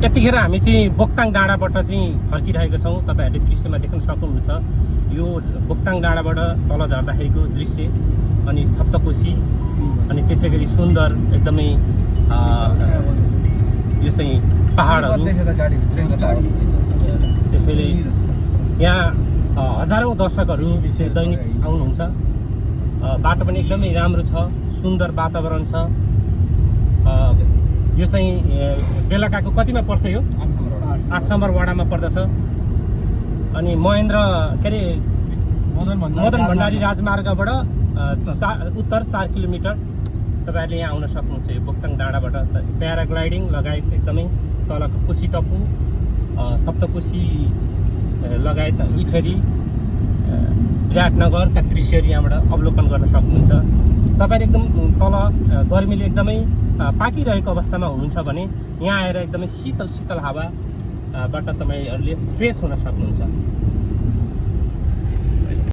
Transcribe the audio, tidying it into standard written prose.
यतिखेर हामी चाहिँ बोक्ताङ डाँडाबाट चाहिँ फर्किरहेका छौँ। तपाईँहरूले दृश्यमा देख्न सक्नुहुन्छ यो बोक्ताङ डाँडाबाट तल झर्दाखेरिको दृश्य, अनि सप्तकोशी, अनि त्यसै गरी सुन्दर एकदमै यो चाहिँ पहाडहरू। त्यसैले यहाँ हजारौँ दर्शकहरू दैनिक आउनुहुन्छ। बाटो पनि एकदमै राम्रो छ, सुन्दर वातावरण छ। यो चाहिँ बेलुकाको कतिमा पर्छ? यो 8 नम्बर वडामा पर्दछ। अनि महेन्द्र के अरे मदन भण्डारी राजमार्गबाट उत्तर 4 किलोमिटर तपाईँहरूले यहाँ आउन सक्नुहुन्छ। यो बोक्ताङ डाँडाबाट प्याराग्लाइडिङ लगायत एकदमै तलको कोशी टप्पु, सप्तकोशी लगायत इठरी, विराटनगरका दृश्यहरू यहाँबाट अवलोकन गर्न सक्नुहुन्छ। तपाईँहरू एकदम तल गर्मीले एकदमै पाकिरहेको अवस्थामा हुनुहुन्छ भने यहाँ आएर एकदमै शीतल शीतल हावाबाट तपाईँहरूले फ्रेस हुन सक्नुहुन्छ।